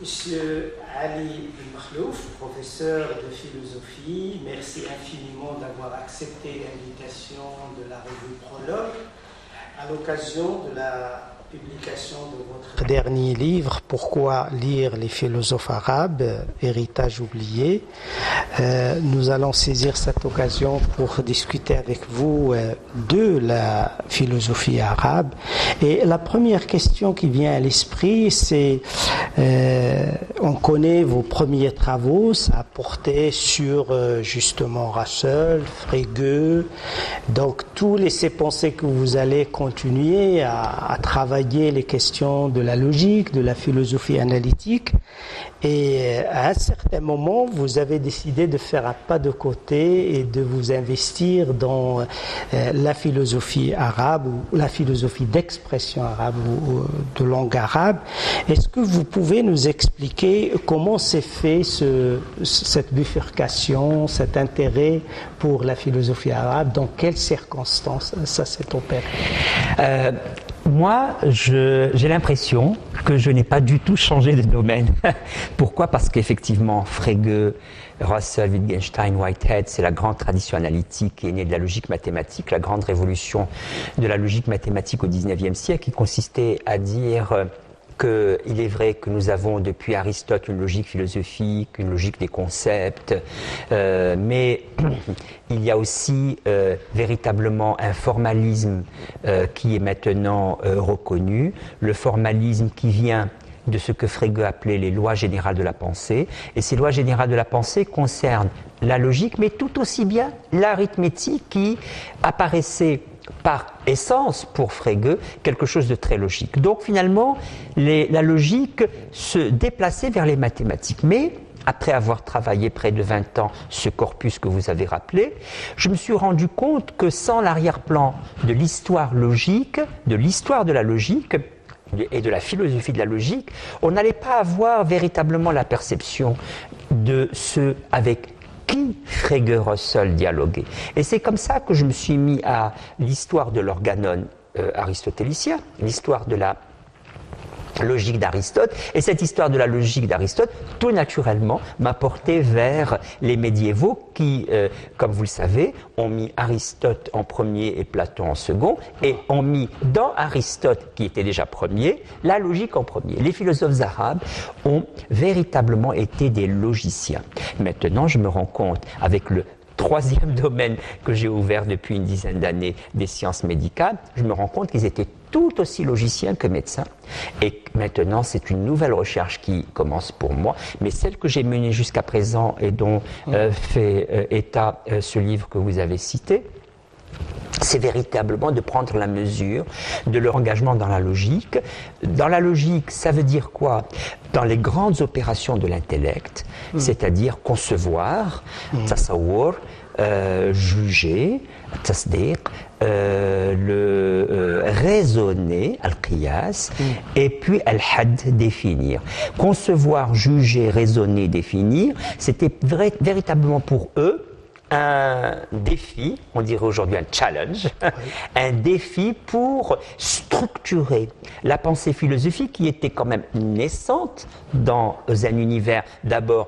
Monsieur Ali Ben Makhlouf, professeur de philosophie, merci infiniment d'avoir accepté l'invitation de la revue Prologue à l'occasion de la publication de votre dernier livre, Pourquoi lire les philosophes arabes, héritage oublié. Nous allons saisir cette occasion pour discuter avec vous de la philosophie arabe. Et la première question qui vient à l'esprit, c'est, on connaît vos premiers travaux, ça a porté sur justement Russell, Frege, donc tous laissez-penser que vous allez continuer à travailler les questions de la logique, de la philosophie analytique, et à un certain moment, vous avez décidé de faire un pas de côté et de vous investir dans la philosophie arabe ou la philosophie d'expression arabe ou de langue arabe. Est-ce que vous pouvez nous expliquer comment s'est fait cette bifurcation, cet intérêt pour la philosophie arabe, dans quelles circonstances ça s'est opéré? Moi, j'ai l'impression que je n'ai pas du tout changé de domaine. Pourquoi? Parce qu'effectivement, Frege, Russell, Wittgenstein, Whitehead, c'est la grande tradition analytique qui est née de la logique mathématique, la grande révolution de la logique mathématique au XIXe siècle, qui consistait à dire qu'il est vrai que nous avons depuis Aristote une logique philosophique, une logique des concepts, mais il y a aussi véritablement un formalisme qui est maintenant reconnu, le formalisme qui vient de ce que Frege appelait les lois générales de la pensée. Et ces lois générales de la pensée concernent la logique, mais tout aussi bien l'arithmétique qui apparaissait par essence pour Frege quelque chose de très logique. Donc finalement, la logique se déplaçait vers les mathématiques. Mais après avoir travaillé près de 20 ans ce corpus que vous avez rappelé, je me suis rendu compte que sans l'arrière-plan de l'histoire logique, de l'histoire de la logique, et de la philosophie de la logique, on n'allait pas avoir véritablement la perception de ce avec qui Frege-Russell dialoguait. Et c'est comme ça que je me suis mis à l'histoire de l'organon aristotélicien, l'histoire de la logique d'Aristote, et cette histoire de la logique d'Aristote, tout naturellement, m'a porté vers les médiévaux qui, comme vous le savez, ont mis Aristote en premier et Platon en second, et ont mis dans Aristote, qui était déjà premier, la logique en premier. Les philosophes arabes ont véritablement été des logiciens. Maintenant, je me rends compte, avec le troisième domaine que j'ai ouvert depuis une dizaine d'années des sciences médicales, je me rends compte qu'ils étaient tout aussi logiciens que médecins. Et maintenant, c'est une nouvelle recherche qui commence pour moi, mais celle que j'ai menée jusqu'à présent et dont fait état ce livre que vous avez cité, c'est véritablement de prendre la mesure de leur engagement dans la logique. Dans la logique, ça veut dire quoi? Dans les grandes opérations de l'intellect, c'est-à-dire concevoir, tasawwur, juger, tasdiq, raisonner, al-qiyas, et puis al-had, définir. Concevoir, juger, raisonner, définir, c'était véritablement pour eux un défi, on dirait aujourd'hui un challenge, un défi pour structurer la pensée philosophique qui était quand même naissante dans un univers d'abord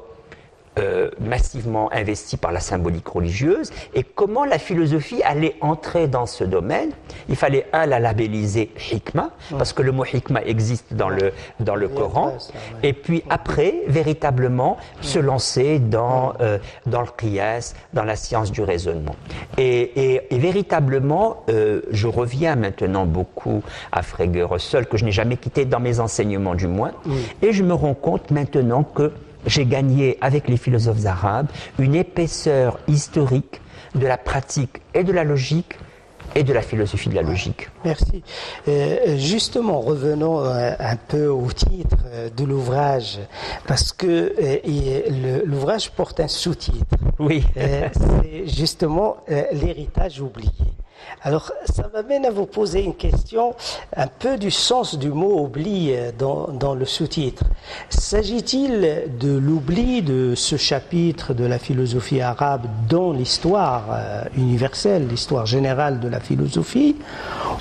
massivement investi par la symbolique religieuse, et comment la philosophie allait entrer dans ce domaine. Il fallait la labelliser hikma, parce que le mot hikma existe dans le Coran, et puis après, véritablement, se lancer dans le qiyas, dans la science du raisonnement. Et véritablement, je reviens maintenant beaucoup à Frege-Russell, que je n'ai jamais quitté dans mes enseignements du moins, et je me rends compte maintenant que j'ai gagné avec les philosophes arabes une épaisseur historique de la pratique et de la logique et de la philosophie de la logique. Merci. Justement, revenons un peu au titre de l'ouvrage, parce que l'ouvrage porte un sous-titre. Oui. C'est justement l'héritage oublié. Alors, ça m'amène à vous poser une question un peu du sens du mot oubli dans le sous-titre. S'agit-il de l'oubli de ce chapitre de la philosophie arabe dans l'histoire universelle, l'histoire générale de la philosophie,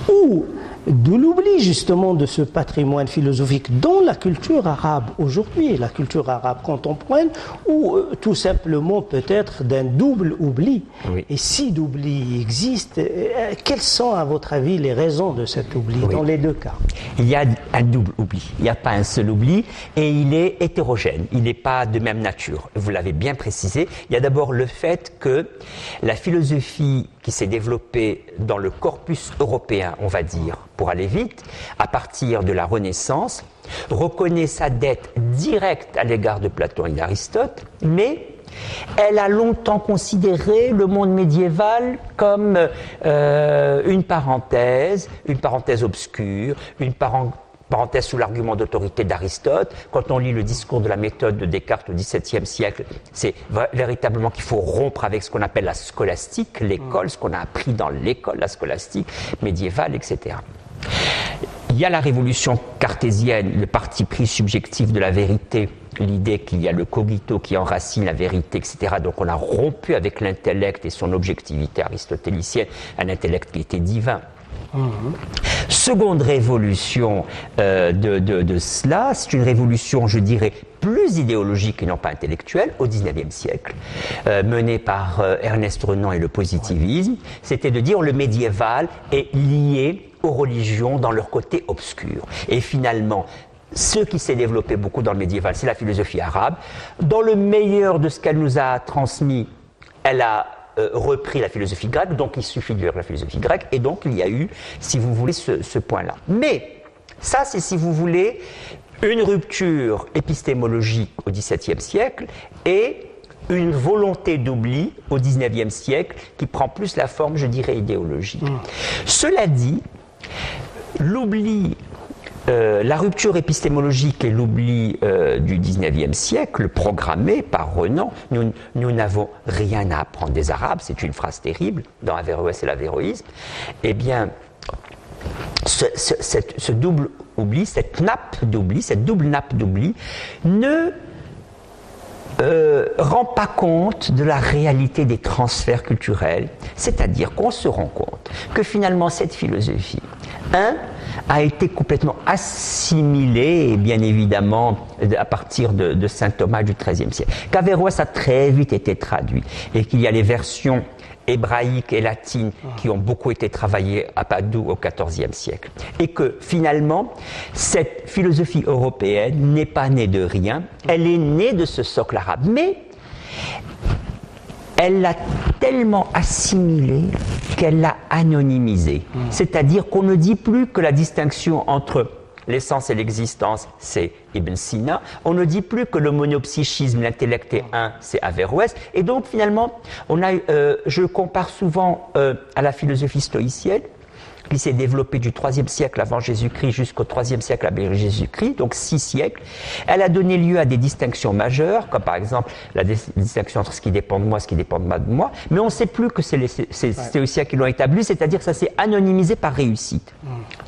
ou de l'oubli justement de ce patrimoine philosophique dans la culture arabe aujourd'hui, la culture arabe contemporaine, ou tout simplement peut-être d'un double oubli. Oui. Et si l'oubli existe, quelles sont à votre avis les raisons de cet oubli dans les deux cas? Il y a un double oubli, il n'y a pas un seul oubli et il est hétérogène, il n'est pas de même nature. Vous l'avez bien précisé, il y a d'abord le fait que la philosophie qui s'est développée dans le corpus européen, on va dire, pour aller vite, à partir de la Renaissance, reconnaît sa dette directe à l'égard de Platon et d'Aristote, mais elle a longtemps considéré le monde médiéval comme une parenthèse obscure, une parenthèse sous l'argument d'autorité d'Aristote. Quand on lit le discours de la méthode de Descartes au XVIIe siècle, c'est véritablement qu'il faut rompre avec ce qu'on appelle la scolastique, l'école, ce qu'on a appris dans l'école, la scolastique médiévale, etc. Il y a la révolution cartésienne, le parti pris subjectif de la vérité, l'idée qu'il y a le cogito qui enracine la vérité, etc. Donc on a rompu avec l'intellect et son objectivité aristotélicienne, un intellect qui était divin. Seconde révolution de cela, c'est une révolution, je dirais, plus idéologique et non pas intellectuelle, au XIXe siècle, menée par Ernest Renan et le positivisme. C'était de dire le médiéval est lié aux religions dans leur côté obscur. Et finalement, ce qui s'est développé beaucoup dans le médiéval, c'est la philosophie arabe. Dans le meilleur de ce qu'elle nous a transmis, elle a repris la philosophie grecque, donc il suffit de lire la philosophie grecque, et donc il y a eu, si vous voulez, ce point-là. Mais ça, c'est, si vous voulez, une rupture épistémologique au XVIIe siècle et une volonté d'oubli au XIXe siècle qui prend plus la forme, je dirais, idéologique. Cela dit, l'oubli, la rupture épistémologique et l'oubli du XIXe siècle, programmé par Renan, nous n'avons rien à apprendre des Arabes, c'est une phrase terrible dans Averroès et l'Averroïsme. Eh bien, ce double oubli, cette double nappe d'oubli, ne rend pas compte de la réalité des transferts culturels, c'est-à-dire qu'on se rend compte que finalement cette philosophie, a été complètement assimilée, et bien évidemment à partir de saint Thomas du XIIIe siècle, qu'Averroès a très vite été traduit et qu'il y a les versions hébraïques et latines qui ont beaucoup été travaillées à Padoue au XIVe siècle. Et que finalement, cette philosophie européenne n'est pas née de rien, elle est née de ce socle arabe. Mais elle l'a tellement assimilé qu'elle l'a anonymisé. C'est-à-dire qu'on ne dit plus que la distinction entre l'essence et l'existence, c'est Ibn Sina. On ne dit plus que le monopsychisme, l'intellect est un, c'est Averroès. Et donc finalement, je compare souvent à la philosophie stoïcienne, qui s'est développée du IIIe siècle avant Jésus-Christ jusqu'au IIIe siècle après Jésus-Christ, donc 6 siècles. Elle a donné lieu à des distinctions majeures, comme par exemple la distinction entre ce qui dépend de moi et ce qui dépend de moi, mais on ne sait plus que c'est les stoïciens qui l'ont établi, c'est-à-dire que ça s'est anonymisé par réussite.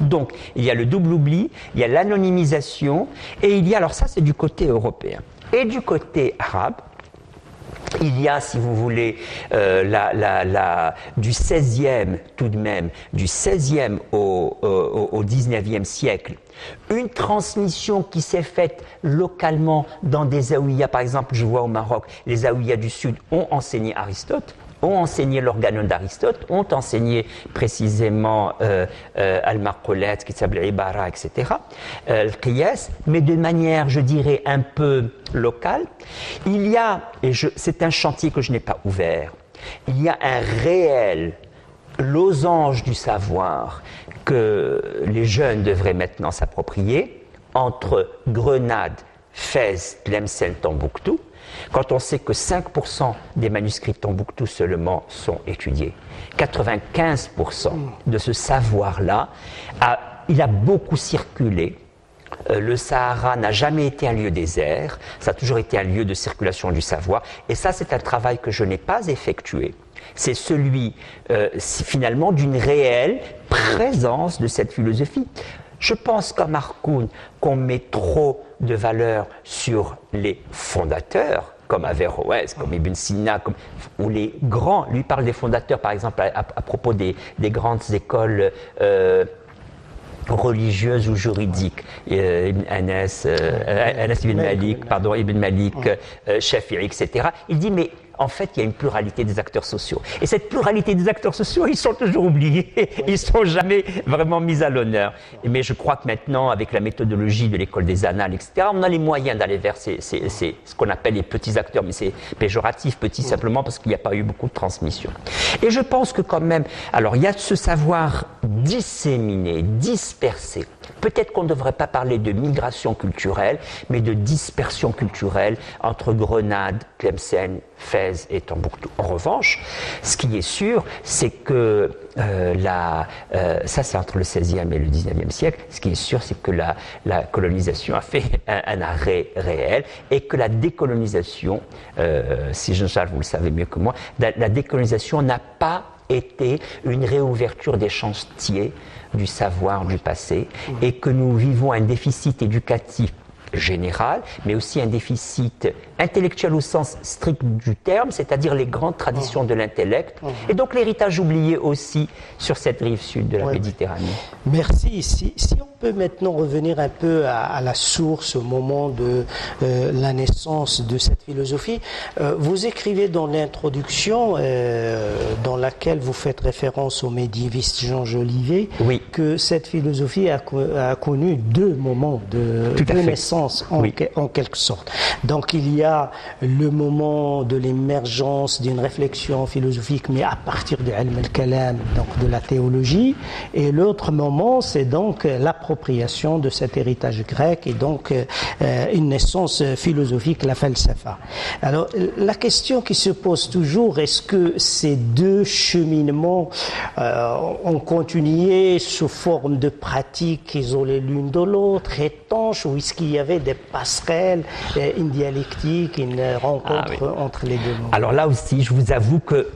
Donc, il y a le double oubli, il y a l'anonymisation, et il y a, alors ça c'est du côté européen. Et du côté arabe, il y a, si vous voulez, du 16e, tout de même, du 16e au 19e siècle, une transmission qui s'est faite localement dans des zaouïas. Par exemple, je vois au Maroc, les zaouïas du Sud ont enseigné Aristote, ont enseigné l'organon d'Aristote, ont enseigné précisément Al-Marqolet, qui s'appelle Ibara, etc., le Qiyas, mais de manière, je dirais, un peu locale. Il y a, et c'est un chantier que je n'ai pas ouvert, il y a un réel losange du savoir que les jeunes devraient maintenant s'approprier entre Grenade, Fès, Tlemcen, Tombouctou, quand on sait que 5% des manuscrits de Tombouctou seulement sont étudiés. 95% de ce savoir-là, il a beaucoup circulé. Le Sahara n'a jamais été un lieu désert, ça a toujours été un lieu de circulation du savoir, et ça c'est un travail que je n'ai pas effectué. C'est celui finalement d'une réelle présence de cette philosophie. Je pense comme Harkoun qu'on met trop de valeur sur les fondateurs, comme Averroès, comme Ibn Sina, ou les grands. Lui parle des fondateurs, par exemple, à propos des grandes écoles religieuse ou juridique. Anas ibn Malik, Ibn Malik, Shafi'i, etc. Il dit, mais en fait, il y a une pluralité des acteurs sociaux. Et cette pluralité des acteurs sociaux, ils sont toujours oubliés. Ils ne sont jamais vraiment mis à l'honneur. Mais je crois que maintenant, avec la méthodologie de l'école des annales, etc., on a les moyens d'aller vers ce qu'on appelle les petits acteurs. Mais c'est péjoratif, petit simplement parce qu'il n'y a pas eu beaucoup de transmission. Et je pense que quand même, alors il y a ce savoir disséminé, dispersé. Peut-être qu'on ne devrait pas parler de migration culturelle, mais de dispersion culturelle entre Grenade, Tlemcen, Fès et Tombouctou. En revanche, ce qui est sûr, c'est que ça c'est entre le XVIe et le XIXe siècle, ce qui est sûr, c'est que la colonisation a fait un arrêt réel et que la décolonisation, si Jean-Charles vous le savez mieux que moi, la décolonisation n'a pas été une réouverture des chantiers du savoir du passé et que nous vivons un déficit éducatif général, mais aussi un déficit intellectuel au sens strict du terme, c'est-à-dire les grandes traditions de l'intellect, et donc l'héritage oublié aussi sur cette rive sud de la Méditerranée. Merci. Si on peut maintenant revenir un peu à la source, au moment de la naissance de cette philosophie, vous écrivez dans l'introduction, dans laquelle vous faites référence au médiéviste Jean Jolivet, que cette philosophie a connu deux moments de naissance en quelque sorte. Donc il y a le moment de l'émergence d'une réflexion philosophique, mais à partir de Ilm al-Kalam, donc de la théologie, et l'autre moment, c'est donc l'appropriation de cet héritage grec et donc une naissance philosophique, la falsafa. Alors la question qui se pose toujours, est-ce que ces deux cheminements ont continué sous forme de pratiques isolées l'une de l'autre, étanches, ou est-ce qu'il y avait des passerelles, une dialectique, une rencontre entre les deux mondes? Alors là aussi, je vous avoue que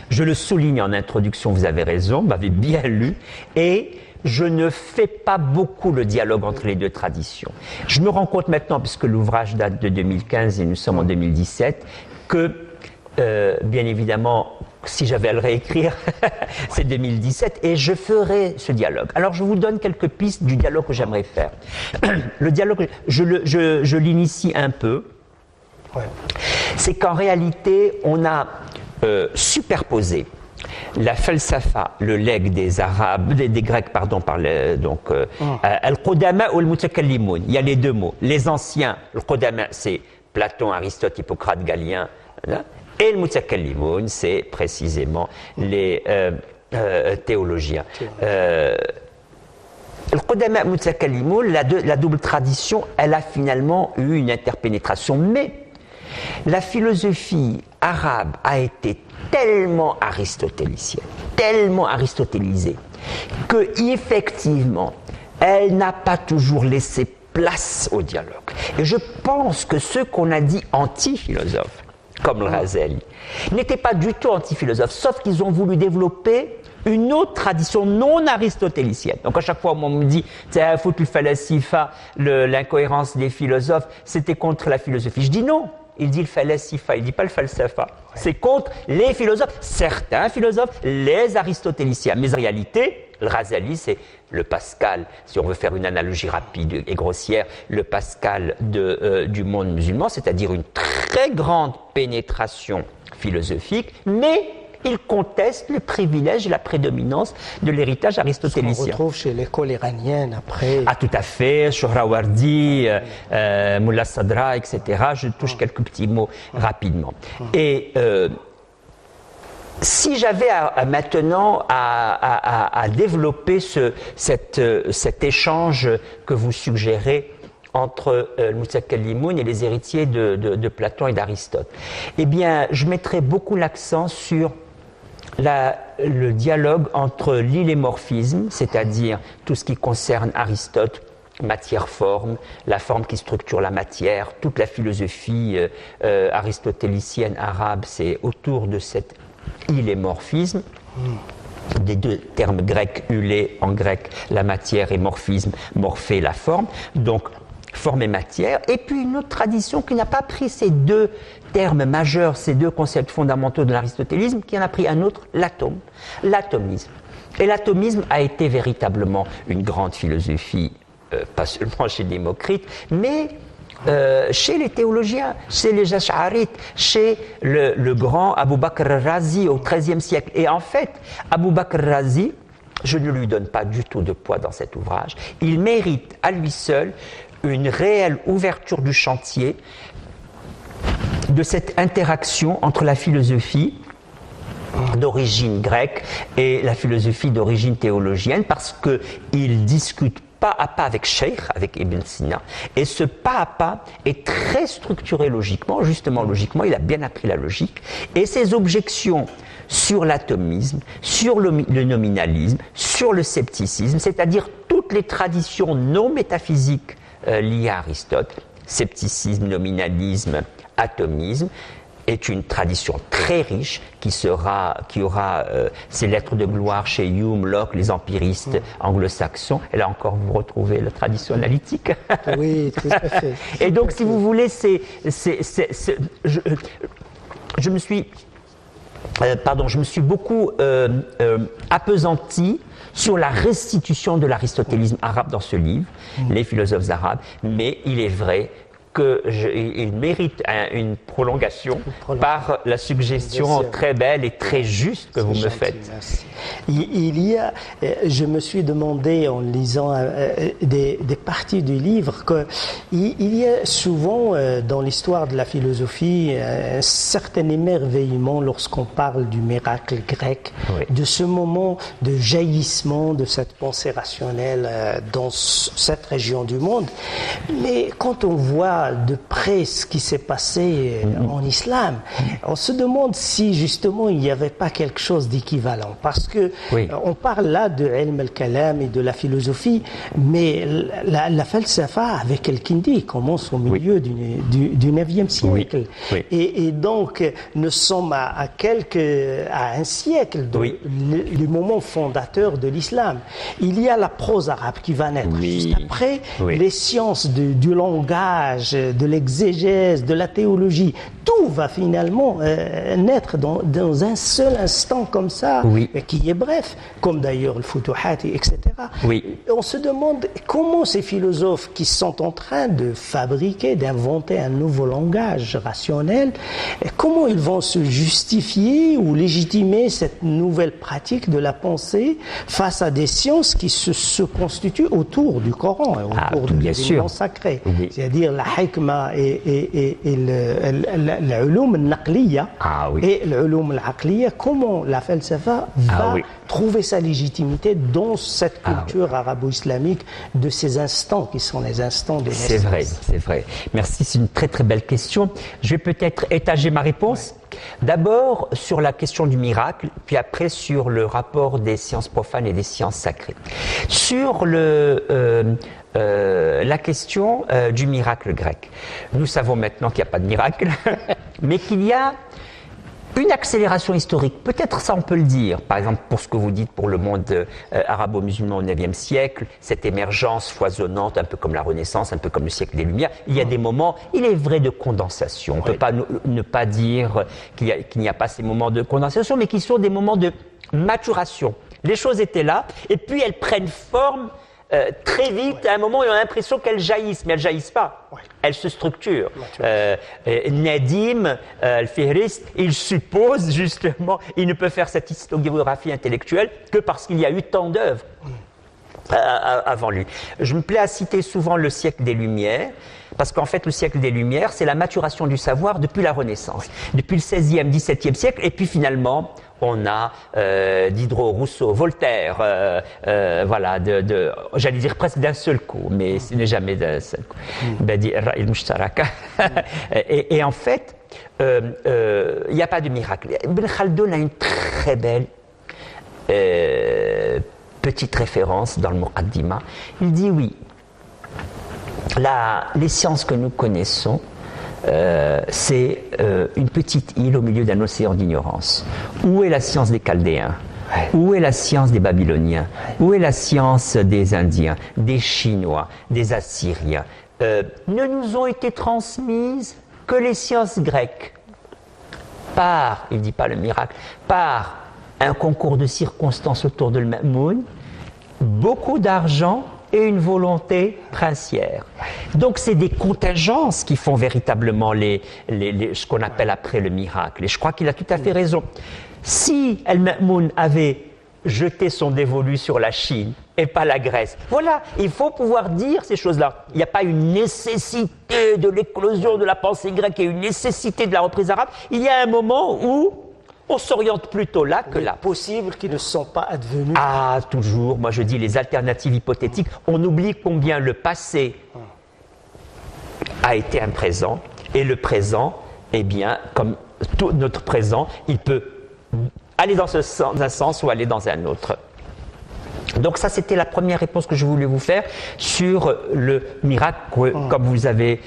je le souligne en introduction, vous avez raison, vous m'avez bien lu, et je ne fais pas beaucoup le dialogue entre les deux traditions. Je me rends compte maintenant, puisque l'ouvrage date de 2015 et nous sommes en 2017, que, bien évidemment, si j'avais à le réécrire, c'est 2017, et je ferai ce dialogue. Alors, je vous donne quelques pistes du dialogue que j'aimerais faire. Le dialogue, je l'initie un peu. C'est qu'en réalité, on a superposé la falsafa, le legs des Arabes, des Grecs, pardon, al-Qudama ou al-Mutakallimun. Il y a les deux mots. Les anciens, le Qudama, c'est Platon, Aristote, Hippocrate, Galien, là. Et le Mutakallimun, c'est précisément les théologiens. Le Qudama Mutakallimun, la double tradition, elle a finalement eu une interpénétration. Mais la philosophie arabe a été tellement aristotélicienne, tellement aristotélisée, que effectivement, elle n'a pas toujours laissé place au dialogue. Et je pense que ceux qu'on a dit anti-philosophes, comme le Razali, n'étaient pas du tout anti-philosophes, sauf qu'ils ont voulu développer une autre tradition non aristotélicienne. Donc à chaque fois, on me dit « faut le falasifa », l'incohérence des philosophes, c'était contre la philosophie. Je dis non, il dit le falasifa, il ne dit pas le falsafa. C'est contre les philosophes, certains philosophes, les aristotéliciens. Mais en réalité, le Razali, c'est le Pascal, si on veut faire une analogie rapide et grossière, le Pascal du monde musulman, c'est-à-dire une très grande pénétration philosophique, mais il conteste le privilège et la prédominance de l'héritage aristotélicien. On retrouve chez l'école iranienne après. Ah, tout à fait, Sohrawardi, Mullah Sadra, etc. Je touche quelques petits mots rapidement. Et si j'avais maintenant à développer cet échange que vous suggérez entre le Mutakallimun et les héritiers de Platon et d'Aristote, eh bien, je mettrais beaucoup l'accent sur le dialogue entre l'illémorphisme, c'est-à-dire tout ce qui concerne Aristote, matière-forme, la forme qui structure la matière, toute la philosophie aristotélicienne arabe, c'est autour de cet illémorphisme, des deux termes grecs, ulé en grec, la matière, et morphisme, morphé, la forme, donc forme et matière, et puis une autre tradition qui n'a pas pris ces deux termes majeurs, ces deux concepts fondamentaux de l'aristotélisme, qui en a pris un autre, l'atome, l'atomisme. Et l'atomisme a été véritablement une grande philosophie, pas seulement chez Démocrite, mais chez les théologiens, chez les Ash'arites, chez le grand Abu Bakr al-Razi au XIIIe siècle. Et en fait, Abu Bakr al-Razi, je ne lui donne pas du tout de poids dans cet ouvrage, il mérite à lui seul une réelle ouverture du chantier de cette interaction entre la philosophie d'origine grecque et la philosophie d'origine théologienne, parce qu'il discute pas à pas avec Sheikh, avec Ibn Sina, et ce pas à pas est très structuré logiquement, justement logiquement, il a bien appris la logique, et ses objections sur l'atomisme, sur le nominalisme, sur le scepticisme, c'est-à-dire toutes les traditions non métaphysiques liées à Aristote, scepticisme, nominalisme, atomisme, est une tradition très riche qui aura ses lettres de gloire chez Hume, Locke, les empiristes anglo-saxons. Et là encore, vous retrouvez la tradition analytique. Oui, tout à fait. Et donc, si vous voulez, je me suis beaucoup appesanti sur la restitution de l'aristotélisme arabe dans ce livre, Les philosophes arabes, mais il est vrai qu'il mérite une prolongation par la suggestion très belle et très juste que vous me faites. Je me suis demandé en lisant des parties du livre qu'il y a souvent dans l'histoire de la philosophie un certain émerveillement lorsqu'on parle du miracle grec, de ce moment de jaillissement de cette pensée rationnelle dans cette région du monde. Mais quand on voit de près ce qui s'est passé en islam, on se demande si justement il n'y avait pas quelque chose d'équivalent, parce que on parle là de ilm al-kalam et de la philosophie, mais la falsafa avec el-Kindi commence au milieu du 9e siècle, et donc nous sommes à un siècle du moment fondateur de l'islam. Il y a la prose arabe qui va naître juste après, les sciences du langage, de l'exégèse, de la théologie, tout va finalement naître dans un seul instant comme ça, qui est bref, comme d'ailleurs le Futuhat, etc. On se demande comment ces philosophes qui sont en train de fabriquer, d'inventer un nouveau langage rationnel, comment ils vont se justifier ou légitimer cette nouvelle pratique de la pensée face à des sciences qui se constituent autour du Coran, autour du livre sacré, c'est-à-dire la hikma et l'ulum al-naqliya et l'ulum al-aqliya. Comment la falsafa va trouver sa légitimité dans cette culture arabo-islamique de ces instants qui sont les instants de naissance? C'est vrai. Merci, c'est une très très belle question. Je vais peut-être étager ma réponse. D'abord sur la question du miracle, puis après sur le rapport des sciences profanes et des sciences sacrées. Sur la question du miracle grec. Nous savons maintenant qu'il n'y a pas de miracle, mais qu'il y a une accélération historique. Peut-être ça on peut le dire, par exemple pour ce que vous dites pour le monde arabo-musulman au IXe siècle, cette émergence foisonnante, un peu comme la Renaissance, un peu comme le siècle des Lumières. Il y a des moments, il est vrai, de condensation. On ne peut pas ne pas dire qu'il n'y a pas ces moments de condensation, mais qui sont des moments de maturation. Les choses étaient là, et puis elles prennent forme très vite. À un moment, on a l'impression qu'elles jaillissent, mais elles ne jaillissent pas. Elles se structurent. Nadim, Al-Fihrist, il suppose justement, il ne peut faire cette historiographie intellectuelle que parce qu'il y a eu tant d'œuvres avant lui. Je me plais à citer souvent le siècle des Lumières, parce qu'en fait, le siècle des Lumières, c'est la maturation du savoir depuis la Renaissance, depuis le XVIe, XVIIe siècle, et puis finalement, on a Diderot, Rousseau, Voltaire, voilà, j'allais dire presque d'un seul coup, mais ce n'est jamais d'un seul coup. Et en fait, il n'y a pas de miracle. Ibn Khaldoun a une très belle petite référence dans le Muqaddima. Il dit oui, les sciences que nous connaissons, c'est une petite île au milieu d'un océan d'ignorance. Où est la science des Chaldéens? Où est la science des Babyloniens? Où est la science des Indiens, des Chinois, des Assyriens? Ne nous ont été transmises que les sciences grecques, par, il ne dit pas le miracle, par un concours de circonstances autour de Ma'moun, beaucoup d'argent et une volonté princière. Donc c'est des contingences qui font véritablement ce qu'on appelle après le miracle. Et je crois qu'il a tout à fait raison. Si Al-Ma'moun avait jeté son dévolu sur la Chine et pas la Grèce, voilà, il faut pouvoir dire ces choses-là. Il n'y a pas une nécessité de l'éclosion de la pensée grecque et une nécessité de la reprise arabe. Il y a un moment où on s'oriente plutôt là que là. Possibles qui ne sont pas advenus. Ah, toujours. Moi, je dis les alternatives hypothétiques. On oublie combien le passé a été un présent. Et le présent, eh bien, comme tout notre présent, il peut aller dans un sens ou aller dans un autre. Donc ça, c'était la première réponse que je voulais vous faire sur le miracle, comme vous avez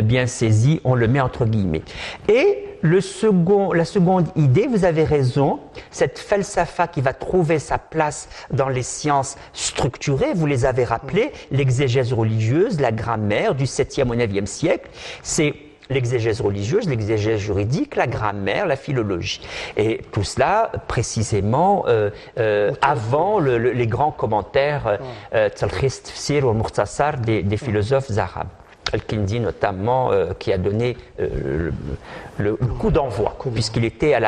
bien saisi, on le met entre guillemets. Et la seconde idée, vous avez raison, cette falsafa qui va trouver sa place dans les sciences structurées, vous les avez rappelées, l'exégèse religieuse, la grammaire du 7e au 9e siècle, c'est l'exégèse religieuse, l'exégèse juridique, la grammaire, la philologie. Et tout cela, précisément, avant les grands commentaires Talkhis Tafsir ou Mukhtasar des philosophes arabes. Al-Kindi notamment, qui a donné le coup d'envoi, puisqu'il était à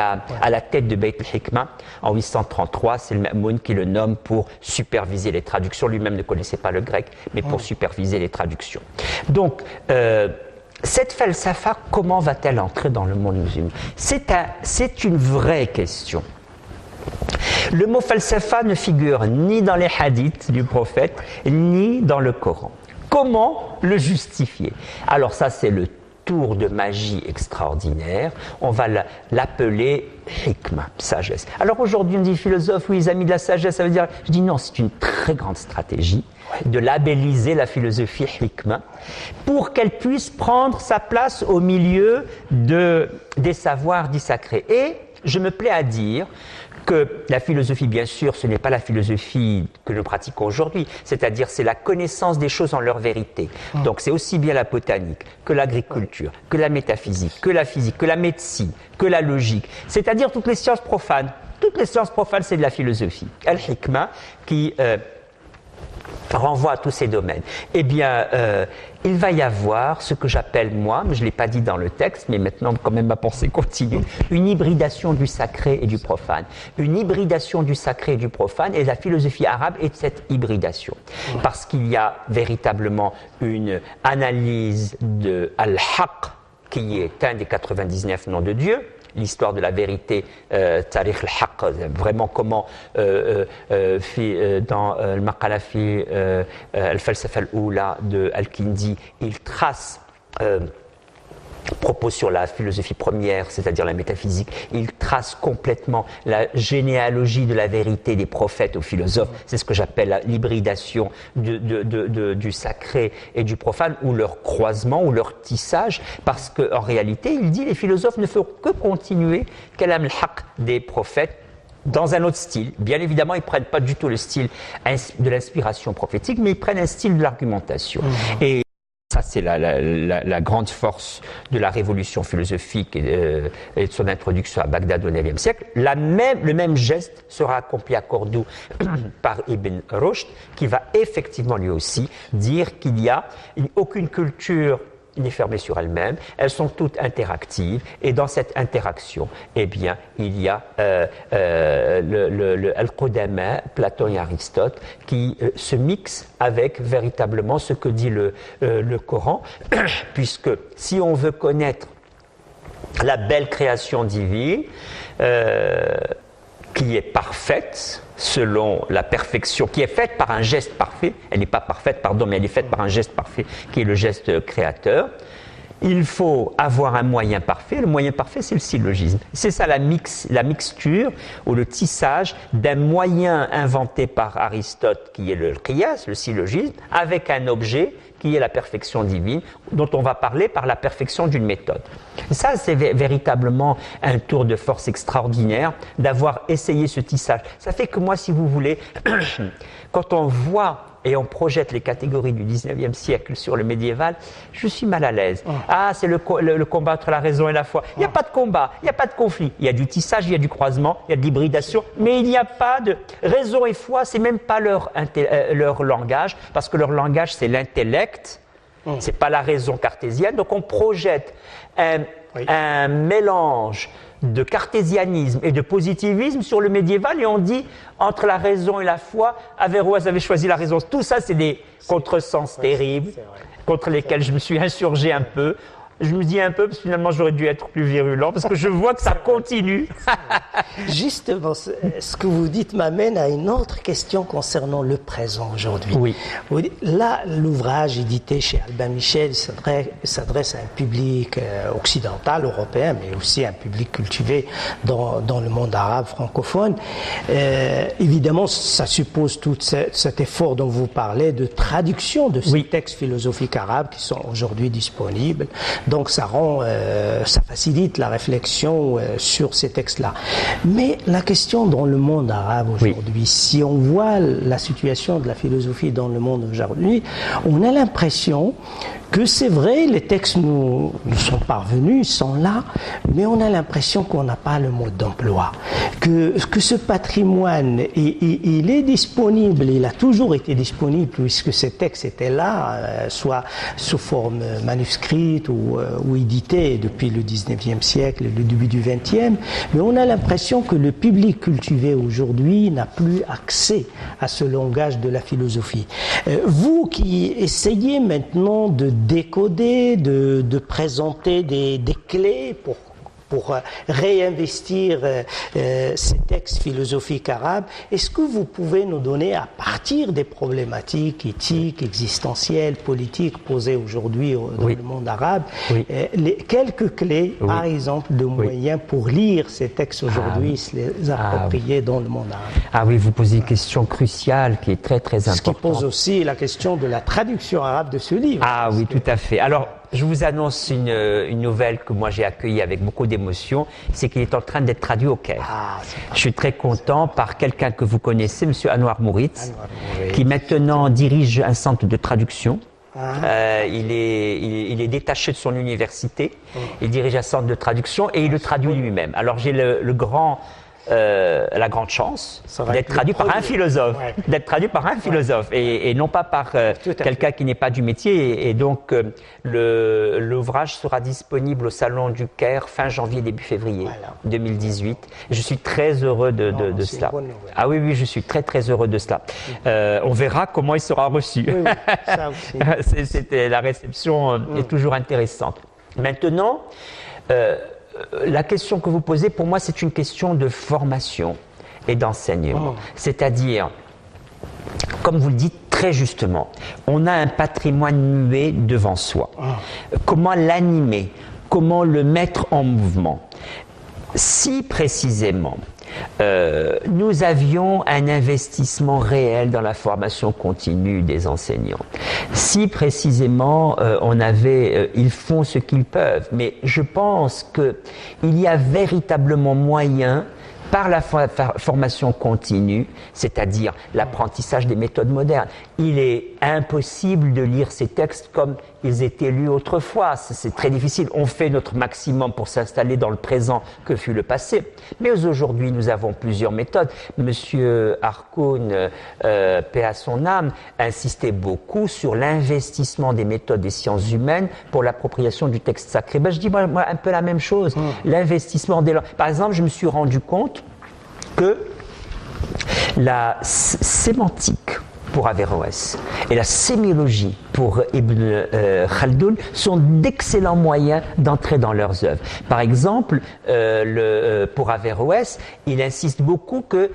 la tête de Beit al-Hikma en 833. C'est le Ma'moun qui le nomme pour superviser les traductions. Lui-même ne connaissait pas le grec, mais pour superviser les traductions. Donc, cette falsafa, comment va-t-elle entrer dans le monde musulman? C'est une vraie question. Le mot falsafa ne figure ni dans les hadiths du prophète, ni dans le Coran. Comment le justifier? Alors ça, c'est le tour de magie extraordinaire. On va l'appeler hikmah, sagesse. Alors aujourd'hui, on dit philosophe, oui, les amis de la sagesse, ça veut dire... Je dis non, c'est une très grande stratégie de labelliser la philosophie hikmah pour qu'elle puisse prendre sa place au milieu des savoirs dits sacrés. Et je me plais à dire que la philosophie, bien sûr, ce n'est pas la philosophie que nous pratiquons aujourd'hui, c'est-à-dire c'est la connaissance des choses en leur vérité. Donc c'est aussi bien la botanique que l'agriculture, que la métaphysique, que la physique, que la médecine, que la logique, c'est-à-dire toutes les sciences profanes. Toutes les sciences profanes, c'est de la philosophie. Al-Hikmah qui renvoie à tous ces domaines. Eh bien, il va y avoir ce que j'appelle, moi, mais je ne l'ai pas dit dans le texte, mais maintenant, quand même, ma pensée continue, une hybridation du sacré et du profane. Une hybridation du sacré et du profane, et la philosophie arabe est de cette hybridation. Parce qu'il y a véritablement une analyse de Al-Haqq, qui est un des 99 noms de Dieu, l'histoire de la vérité, Tarikh al-Haqq, vraiment comment dans le Maqala fi al-Falsafa al-Oula de Al-Kindi, il trace propos sur la philosophie première, c'est-à-dire la métaphysique, il trace complètement la généalogie de la vérité des prophètes aux philosophes. C'est ce que j'appelle l'hybridation du sacré et du profane, ou leur croisement, ou leur tissage, parce qu'en réalité, il dit, les philosophes ne feront que continuer Kalam al-Haqq des prophètes dans un autre style. Bien évidemment, ils ne prennent pas du tout le style de l'inspiration prophétique, mais ils prennent un style de l'argumentation. Et ça, c'est la grande force de la révolution philosophique et de son introduction à Bagdad au IXe siècle. Le même geste sera accompli à Cordoue par Ibn Rushd, qui va effectivement lui aussi dire qu'il n'y a aucune culture n'est fermée sur elle-même, elles sont toutes interactives, et dans cette interaction, eh bien, il y a Al-Qudama, Platon et Aristote, qui se mixent avec véritablement ce que dit le Coran, puisque si on veut connaître la belle création divine, qui est parfaite, selon la perfection, qui est faite par un geste parfait, elle n'est pas parfaite, pardon, mais elle est faite par un geste parfait, qui est le geste créateur. Il faut avoir un moyen parfait. Le moyen parfait, c'est le syllogisme. C'est ça la mixture ou le tissage d'un moyen inventé par Aristote, qui est le qiyas, le syllogisme, avec un objet qui est la perfection divine, dont on va parler par la perfection d'une méthode. Ça, c'est véritablement un tour de force extraordinaire d'avoir essayé ce tissage. Ça fait que moi, si vous voulez, quand on voit et on projette les catégories du 19e siècle sur le médiéval, je suis mal à l'aise. Ah, c'est le combat entre la raison et la foi. Il n'y a pas de combat, il n'y a pas de conflit. Il y a du tissage, il y a du croisement, il y a de l'hybridation, mais il n'y a pas de... Raison et foi, c'est même pas leur langage, parce que leur langage, c'est l'intellect, c'est pas la raison cartésienne. Donc on projette un mélange de cartésianisme et de positivisme sur le médiéval et on dit entre la raison et la foi, Averroès avait choisi la raison. Tout ça, c'est des contresens terribles contre lesquels je me suis insurgé un peu. Je me dis un peu, parce que finalement j'aurais dû être plus virulent, parce que je vois que ça continue. Justement, ce que vous dites m'amène à une autre question concernant le présent aujourd'hui. Oui. Là, l'ouvrage édité chez Albin Michel s'adresse à un public occidental, européen, mais aussi à un public cultivé dans le monde arabe francophone. Évidemment, ça suppose tout cet effort dont vous parlez de traduction de ces textes philosophiques arabes qui sont aujourd'hui disponibles. Donc ça facilite la réflexion sur ces textes-là. Mais la question dans le monde arabe aujourd'hui, si on voit la situation de la philosophie dans le monde aujourd'hui, on a l'impression que c'est vrai, les textes nous sont parvenus, ils sont là, mais on a l'impression qu'on n'a pas le mode d'emploi. Que ce patrimoine, il est disponible, il a toujours été disponible, puisque ces textes étaient là, soit sous forme manuscrite ou édité depuis le 19e siècle, le début du 20e, mais on a l'impression que le public cultivé aujourd'hui n'a plus accès à ce langage de la philosophie. Vous qui essayez maintenant de décoder, de présenter des clés pour réinvestir ces textes philosophiques arabes, est-ce que vous pouvez nous donner, à partir des problématiques éthiques, existentielles, politiques posées aujourd'hui dans le monde arabe, quelques clés, par exemple, de moyens pour lire ces textes aujourd'hui, se les approprier dans le monde arabe? Ah oui, vous posez une question cruciale qui est très très importante. Ce qui pose aussi la question de la traduction arabe de ce livre. Ah oui, tout à fait. Alors, je vous annonce une nouvelle que moi j'ai accueillie avec beaucoup d'émotion, c'est qu'il est en train d'être traduit au Caire. Je suis très content par quelqu'un que vous connaissez, M. Anwar Mouritz, qui maintenant dirige un centre de traduction. Il est détaché de son université, il dirige un centre de traduction et il le traduit lui-même. Alors j'ai la grande chance d'être traduit par un philosophe, et non pas par quelqu'un qui n'est pas du métier. Et donc l'ouvrage sera disponible au Salon du Caire fin janvier, début février 2018. Je suis très heureux de cela. Ah oui, je suis très très heureux de cela. On verra comment il sera reçu. Ça aussi. C'était la réception est toujours intéressante. Maintenant. La question que vous posez, pour moi, c'est une question de formation et d'enseignement. C'est-à-dire, comme vous le dites très justement, on a un patrimoine muet devant soi. Comment l'animer? Comment le mettre en mouvement? Si précisément, nous avions un investissement réel dans la formation continue des enseignants. Si précisément ils font ce qu'ils peuvent, mais je pense qu'il y a véritablement moyen, par la formation continue, c'est-à-dire l'apprentissage des méthodes modernes. Il est impossible de lire ces textes comme ils étaient lus autrefois. C'est très difficile. On fait notre maximum pour s'installer dans le présent que fut le passé. Mais aujourd'hui, nous avons plusieurs méthodes. Monsieur Harkoun, paix à son âme, insistait beaucoup sur l'investissement des méthodes des sciences humaines pour l'appropriation du texte sacré. Je dis moi un peu la même chose. L'investissement des langues. Par exemple, je me suis rendu compte que la sémantique pour Averroès et la sémiologie pour Ibn Khaldoun sont d'excellents moyens d'entrer dans leurs œuvres. Par exemple, pour Averroès, il insiste beaucoup que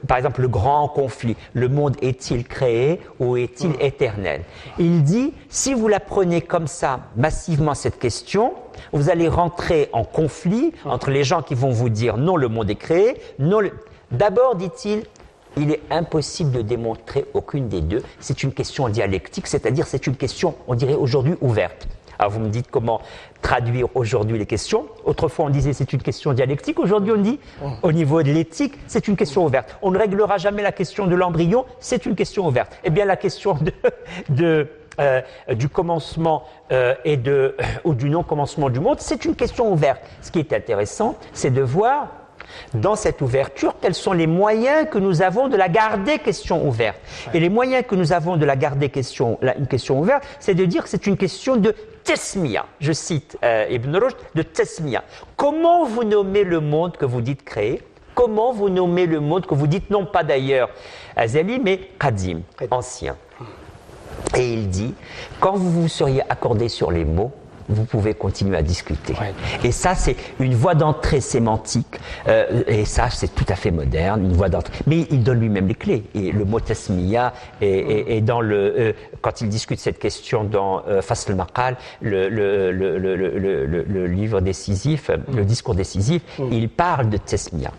par exemple, le grand conflit, le monde est-il créé ou est-il éternel? Il dit, si vous la prenez comme ça, massivement cette question, vous allez rentrer en conflit entre les gens qui vont vous dire non, le monde est créé, non. D'abord, dit-il, il est impossible de démontrer aucune des deux. C'est une question dialectique, c'est-à-dire c'est une question, on dirait aujourd'hui, ouverte. Alors vous me dites comment traduire aujourd'hui les questions. Autrefois on disait c'est une question dialectique, aujourd'hui on dit au niveau de l'éthique c'est une question ouverte. On ne réglera jamais la question de l'embryon, c'est une question ouverte. Eh bien la question du commencement ou du non-commencement du monde, c'est une question ouverte. Ce qui est intéressant, c'est de voir dans cette ouverture quels sont les moyens que nous avons de la garder question ouverte. Et les moyens que nous avons de la garder une question ouverte, c'est de dire que c'est une question de tesmiya. Je cite Ibn Rushd, de tesmiya. Comment vous nommez le monde que vous dites créer? Comment vous nommez le monde que vous dites, non pas d'ailleurs azali, mais qadim, ancien. Et il dit, quand vous vous seriez accordé sur les mots, vous pouvez continuer à discuter. Ouais. Et ça, c'est une voie d'entrée sémantique, et ça, c'est tout à fait moderne, une voie d'entrée. Mais il donne lui-même les clés. Et le mot tasmiya est dans quand il discute cette question dans Fasl al-Maqal, le livre décisif, le discours décisif, il parle de tasmiya,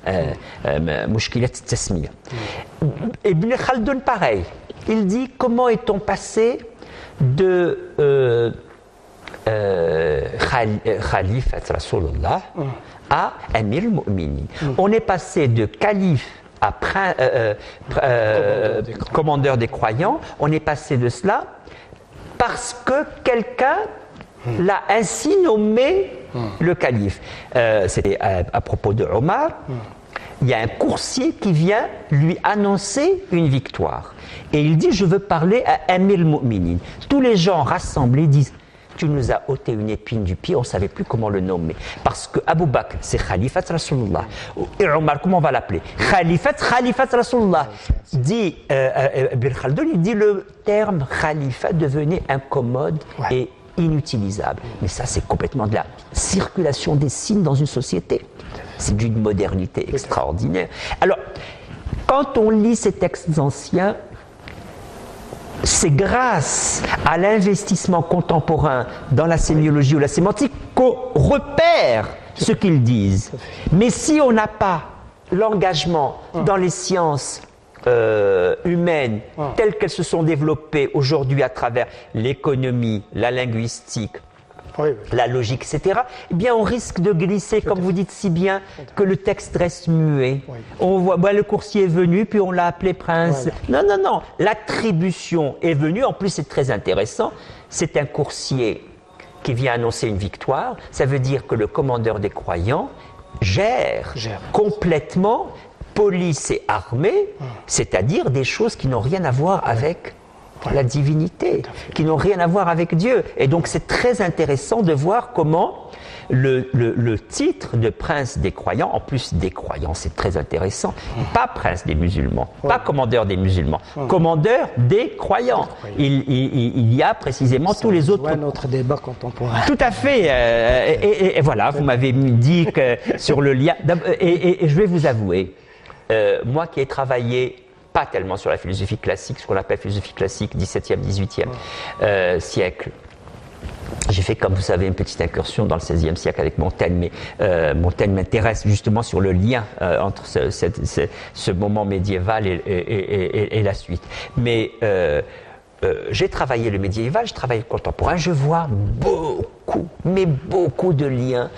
mushkilat tasmiya. Ibn Khaldun, pareil. Il dit, comment est-on passé de Khalifat Rasulullah à Amir al-Mu'minin. On est passé de calife à commandeur des croyants, on est passé de cela parce que quelqu'un l'a ainsi nommé le calife. C'était à propos de Omar. Il y a un coursier qui vient lui annoncer une victoire. Et il dit, je veux parler à Amir al-Mu'minin. Tous les gens rassemblés disent, tu nous as ôté une épine du pied, on ne savait plus comment le nommer. Parce que Abu Bakr, c'est Khalifat Rasulullah. Et Omar, comment on va l'appeler? Khalifat Rasulullah. Dit Ibn Khaldun, il dit le terme Khalifa devenait incommode et inutilisable. Mais ça, c'est complètement de la circulation des signes dans une société. C'est d'une modernité extraordinaire. Alors, quand on lit ces textes anciens, c'est grâce à l'investissement contemporain dans la sémiologie ou la sémantique qu'on repère ce qu'ils disent. Mais si on n'a pas l'engagement dans les sciences humaines telles qu'elles se sont développées aujourd'hui à travers l'économie, la linguistique, la logique, etc., eh bien on risque de glisser, comme vous dites si bien, que le texte reste muet. On voit, le coursier est venu, puis on l'a appelé prince. Non, l'attribution est venue, en plus c'est très intéressant, c'est un coursier qui vient annoncer une victoire, ça veut dire que le commandeur des croyants gère. Complètement police et armée, c'est-à-dire des choses qui n'ont rien à voir avec la divinité, qui n'ont rien à voir avec Dieu. Et donc c'est très intéressant de voir comment le titre de prince des croyants, en plus des croyants, c'est très intéressant, pas prince des musulmans, pas commandeur des musulmans, commandeur des croyants. Il y a précisément tous les autres... C'est notre débat contemporain. Tout à fait. Et voilà, vous m'avez dit que sur le lien... Et je vais vous avouer, moi qui ai travaillé pas tellement sur la philosophie classique, ce qu'on appelle philosophie classique, 17e, 18e siècle. J'ai fait, comme vous savez, une petite incursion dans le 16e siècle avec Montaigne, mais Montaigne m'intéresse justement sur le lien entre ce moment médiéval et la suite. Mais j'ai travaillé le médiéval, je travaille le contemporain, je vois beaucoup de liens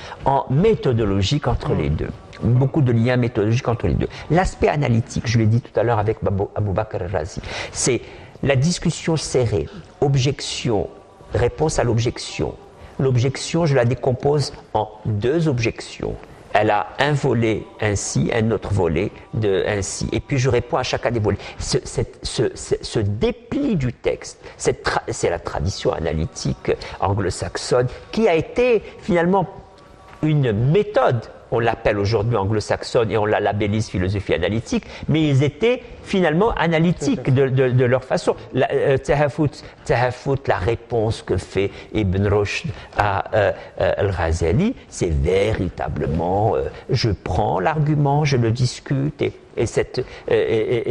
méthodologiques entre les deux. Beaucoup de liens méthodologiques entre les deux. L'aspect analytique, je l'ai dit tout à l'heure avec Abou Bakr al-Razi, c'est la discussion serrée, objection, réponse à l'objection. L'objection, je la décompose en deux objections. Elle a un volet ainsi, un autre volet ainsi. Et puis je réponds à chacun des volets. Ce dépli du texte, c'est la tradition analytique anglo-saxonne qui a été finalement une méthode. On l'appelle aujourd'hui anglo-saxonne et on la labellise philosophie analytique, mais ils étaient finalement analytiques de leur façon. Tahafut, la réponse que fait Ibn Rushd à Al-Ghazali, c'est véritablement, je prends l'argument, je le discute, et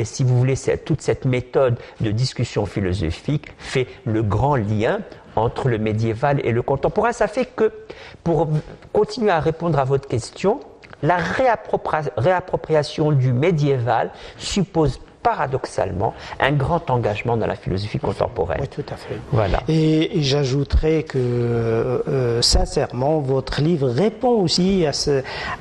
si vous voulez, toute cette méthode de discussion philosophique fait le grand lien entre le médiéval et le contemporain. Ça fait que, pour continuer à répondre à votre question, la réappropriation du médiéval suppose paradoxalement un grand engagement dans la philosophie contemporaine. Oui, tout à fait. Voilà. Et j'ajouterais que, sincèrement, votre livre répond aussi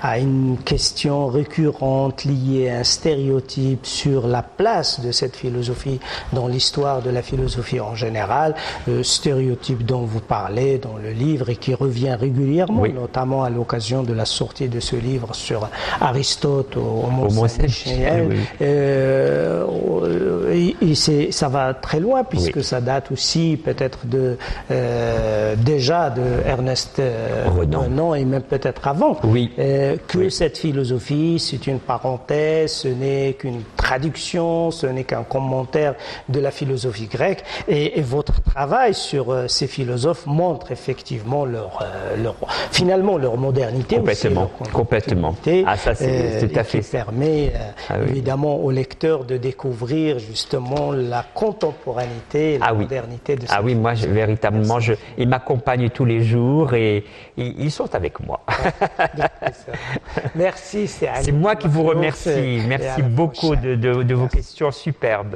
à une question récurrente liée à un stéréotype sur la place de cette philosophie dans l'histoire de la philosophie en général, stéréotype dont vous parlez dans le livre et qui revient régulièrement, oui. notamment à l'occasion de la sortie de ce livre sur Aristote au Mont-Saint-Michel. Oui. Et ça va très loin puisque oui. ça date aussi peut-être déjà de Ernest Renan et même peut-être avant. Oui. Que cette philosophie, c'est une parenthèse, ce n'est qu'une traduction, ce n'est qu'un commentaire de la philosophie grecque. Et votre travail sur ces philosophes montre effectivement finalement leur modernité. Complètement. Aussi, complètement. Ah, ça c'est tout à fait. Qui permet évidemment au lecteur de découvrir justement la contemporanéité, la modernité de cette oui, moi véritablement, ils m'accompagnent tous les jours et ils sont avec moi. Merci, c'est moi qui vous remercie. Merci beaucoup de vos questions superbes.